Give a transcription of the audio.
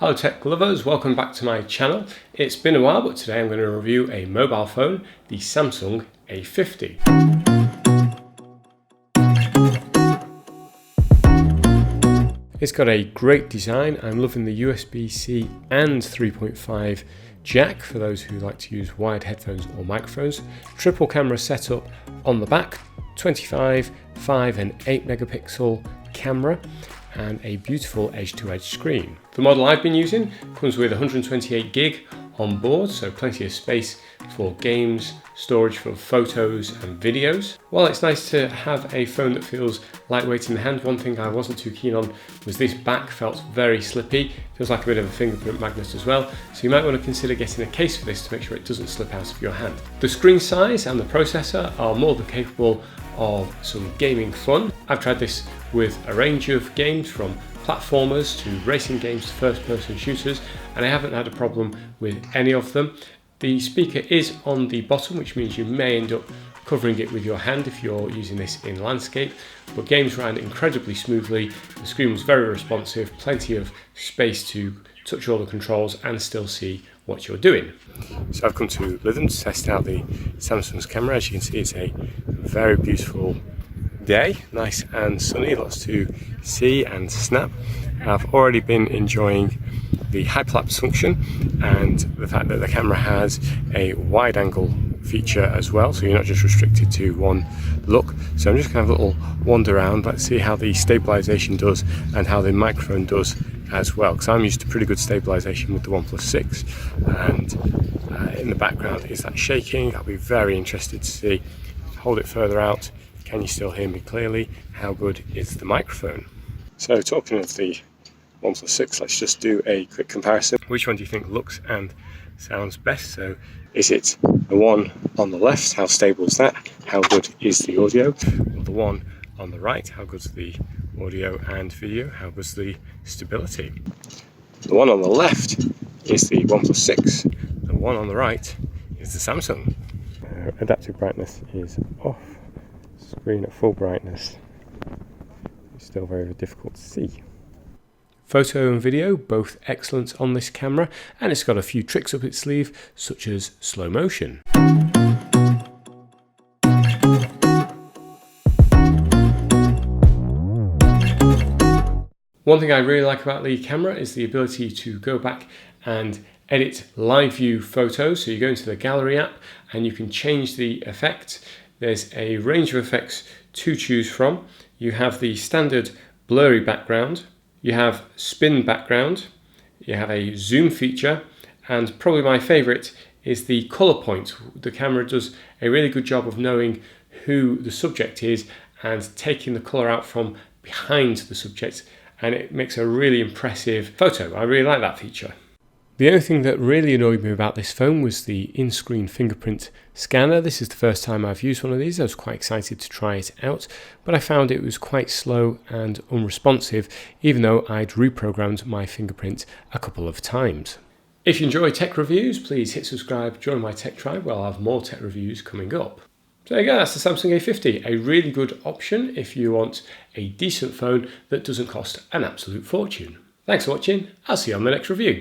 Hello tech lovers, welcome back to my channel. It's been a while, but today I'm going to review a mobile phone, the Samsung A50. It's got a great design. I'm loving the USB-C and 3.5 jack for those who like to use wired headphones or microphones. Triple camera setup on the back, 25, 5 and 8 megapixel camera, and a beautiful edge-to-edge screen. The model I've been using comes with 128 gig on board, so plenty of space for games, storage for photos and videos. While it's nice to have a phone that feels lightweight in the hand, one thing I wasn't too keen on was this back felt very slippy. Feels like a bit of a fingerprint magnet as well, so you might want to consider getting a case for this to make sure it doesn't slip out of your hand. The screen size and the processor are more than capable of some gaming fun. I've tried this with a range of games from platformers to racing games to first-person shooters, and I haven't had a problem with any of them. The speaker is on the bottom, which means you may end up covering it with your hand if you're using this in landscape, but games ran incredibly smoothly. The screen was very responsive, plenty of space to touch all the controls and still see what you're doing. So I've come to Lytham to test out the Samsung's camera. As you can see, it's a very beautiful day, nice and sunny, lots to see and snap. I've already been enjoying the hyperlapse function and the fact that the camera has a wide angle feature as well, so you're not just restricted to one look. So I'm just going to have a little wander around. Let's see how the stabilization does and how the microphone does as well, because I'm used to pretty good stabilization with the OnePlus 6, and in the background is that shaking. I'll be very interested to see. Hold it further out. Can you still hear me clearly? How good is the microphone? So talking of the OnePlus 6, let's just do a quick comparison. Which one do you think looks and sounds best? So is it the one on the left? How stable is that? How good is the audio? Or the one on the right? How good's the audio and video? How good's the stability? The one on the left is the OnePlus 6. The one on the right is the Samsung. Adaptive brightness is off. Screen at full brightness. It's still very difficult to see. Photo and video, both excellent on this camera, and it's got a few tricks up its sleeve, such as slow motion. One thing I really like about the camera is the ability to go back and edit live view photos. So you go into the gallery app and you can change the effect. There's a range of effects to choose from. You have the standard blurry background, you have spin background, you have a zoom feature, and probably my favorite is the color point. The camera does a really good job of knowing who the subject is and taking the color out from behind the subject, and it makes a really impressive photo. I really like that feature. The only thing that really annoyed me about this phone was the in-screen fingerprint scanner. This is the first time I've used one of these. I was quite excited to try it out, but I found it was quite slow and unresponsive, even though I'd reprogrammed my fingerprint a couple of times. If you enjoy tech reviews, please hit subscribe, join my tech tribe, where I'll have more tech reviews coming up. So there you go, that's the Samsung A50, a really good option if you want a decent phone that doesn't cost an absolute fortune. Thanks for watching, I'll see you on the next review.